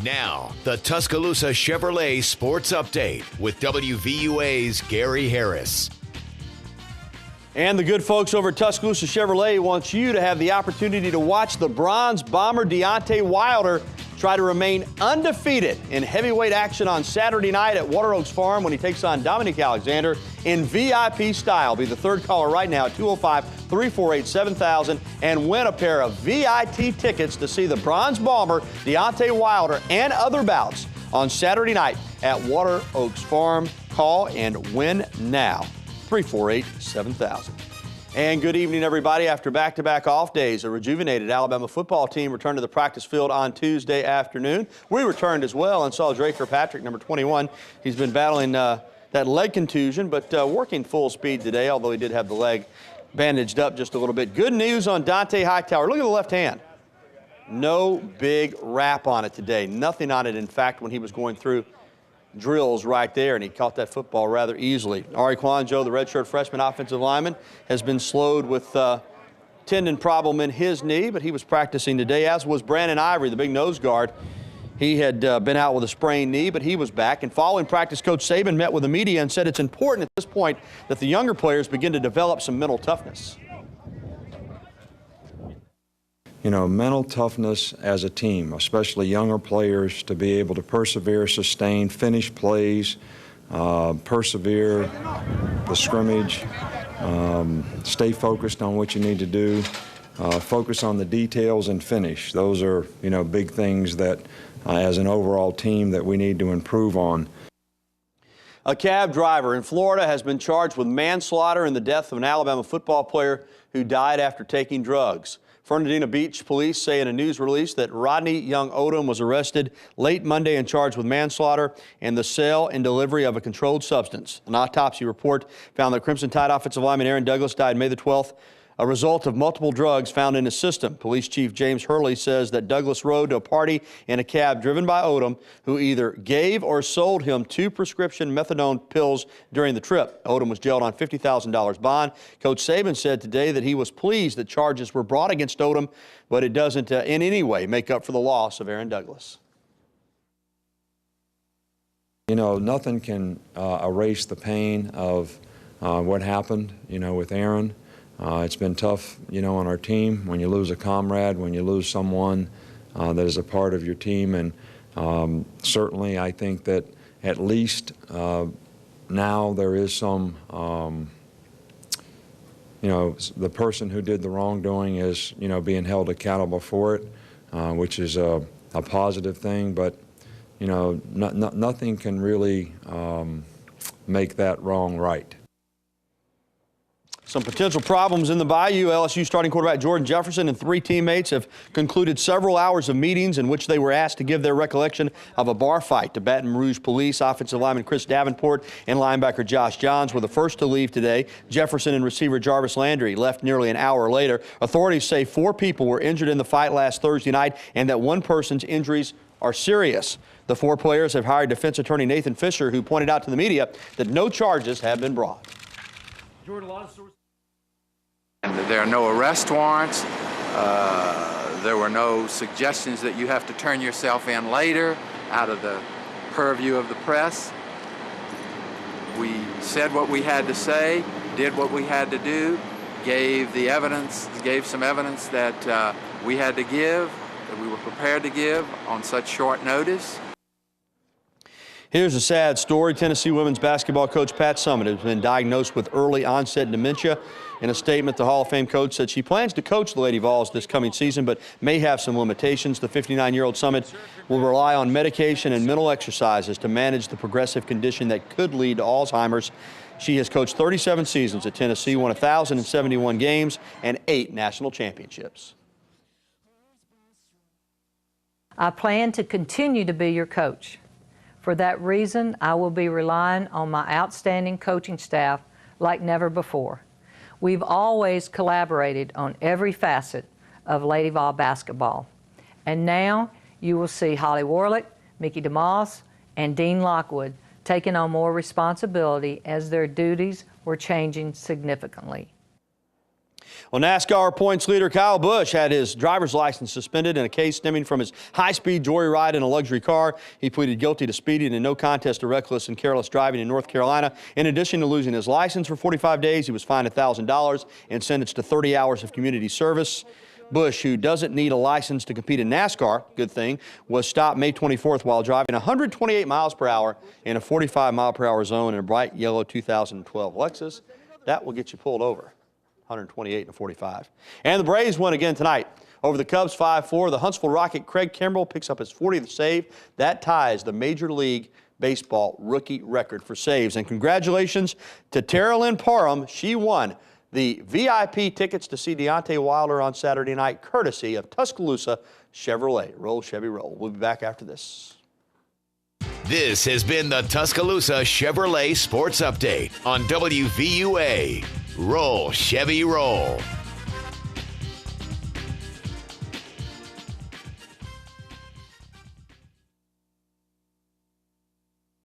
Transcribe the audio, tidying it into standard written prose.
Now, the Tuscaloosa Chevrolet Sports Update with WVUA's Gary Harris. And the good folks over at Tuscaloosa Chevrolet wants you to have the opportunity to watch the Bronze Bomber Deontay Wilder try to remain undefeated in heavyweight action on Saturday night at Water Oaks Farm when he takes on Dominic Alexander in VIP style. Be the third caller right now at 205-348-7000 and win a pair of VIP tickets to see the Bronze Bomber Deontay Wilder and other bouts on Saturday night at Water Oaks Farm. Call and win now. 348-7000. And good evening, everybody. After back-to-back off days, a rejuvenated Alabama football team returned to the practice field on Tuesday afternoon. We returned as well and saw Dre Kirkpatrick, number 21. He's been battling that leg contusion, but working full speed today, although he did have the leg bandaged up just a little bit. Good news on Dante Hightower. Look at the left hand. No big wrap on it today. Nothing on it, in fact, when he was going through drills right there, and he caught that football rather easily. Ari Kwanjo, the redshirt freshman offensive lineman, has been slowed with tendon problem in his knee, but he was practicing today, as was Brandon Ivory, the big nose guard. He had been out with a sprained knee, but he was back. And following practice, Coach Saban met with the media and said it's important at this point that the younger players begin to develop some mental toughness. You know, mental toughness as a team, especially younger players, to be able to persevere, sustain, finish plays, persevere the scrimmage, stay focused on what you need to do, focus on the details and finish. Those are, you know, big things that as an overall team that we need to improve on. A cab driver in Florida has been charged with manslaughter in the death of an Alabama football player who died after taking drugs. Fernandina Beach police say in a news release that Rodney Young Odom was arrested late Monday and charged with manslaughter and the sale and delivery of a controlled substance. An autopsy report found that Crimson Tide offensive lineman Aaron Douglas died May the 12th, a result of multiple drugs found in his system. Police Chief James Hurley says that Douglas rode to a party in a cab driven by Odom, who either gave or sold him 2 prescription methadone pills during the trip. Odom was jailed on $50,000 bond. Coach Saban said today that he was pleased that charges were brought against Odom, but it doesn't in any way make up for the loss of Aaron Douglas. You know, nothing can erase the pain of what happened, you know, with Aaron. It's been tough, you know, on our team when you lose a comrade, when you lose someone that is a part of your team. And certainly I think that at least now there is some, you know, the person who did the wrongdoing is, you know, being held accountable for it, which is a positive thing. But, you know, nothing can really make that wrong right. Some potential problems in the Bayou. LSU starting quarterback Jordan Jefferson and 3 teammates have concluded several hours of meetings in which they were asked to give their recollection of a bar fight. To Baton Rouge Police, offensive lineman Chris Davenport and linebacker Josh Johns were the first to leave today. Jefferson and receiver Jarvis Landry left nearly an hour later. Authorities say 4 people were injured in the fight last Thursday night and that one person's injuries are serious. The 4 players have hired defense attorney Nathan Fisher, who pointed out to the media that no charges have been brought. Jordan, a lot of sources. There are no arrest warrants. There were no suggestions that you have to turn yourself in later out of the purview of the press. We said what we had to say, did what we had to do, gave the evidence, gave some evidence that we had to give, that we were prepared to give on such short notice. Here's a sad story. Tennessee women's basketball coach Pat Summitt has been diagnosed with early onset dementia. In a statement, the Hall of Fame coach said she plans to coach the Lady Vols this coming season, but may have some limitations. The 59-year-old Summitt will rely on medication and mental exercises to manage the progressive condition that could lead to Alzheimer's. She has coached 37 seasons at Tennessee, won 1,071 games and 8 national championships. I plan to continue to be your coach. For that reason, I will be relying on my outstanding coaching staff like never before. We've always collaborated on every facet of Lady Vol basketball. And now you will see Holly Warlick, Mickey DeMoss, and Dean Lockwood taking on more responsibility as their duties were changing significantly. Well, NASCAR points leader Kyle Busch had his driver's license suspended in a case stemming from his high-speed joyride in a luxury car. He pleaded guilty to speeding and no contest to reckless and careless driving in North Carolina. In addition to losing his license for 45 days, he was fined $1,000 and sentenced to 30 hours of community service. Busch, who doesn't need a license to compete in NASCAR, good thing, was stopped May 24th while driving 128 miles per hour in a 45 mile per hour zone in a bright yellow 2012 Lexus. That will get you pulled over. 128 and 45. And the Braves win again tonight over the Cubs 5-4. The Huntsville Rocket Craig Kimbrell picks up his 40th save. That ties the Major League Baseball rookie record for saves. And congratulations to Tara Lynn Parham. She won the VIP tickets to see Deontay Wilder on Saturday night, courtesy of Tuscaloosa Chevrolet. Roll, Chevy, roll. We'll be back after this. This has been the Tuscaloosa Chevrolet Sports Update on WVUA. Roll, Chevy, roll.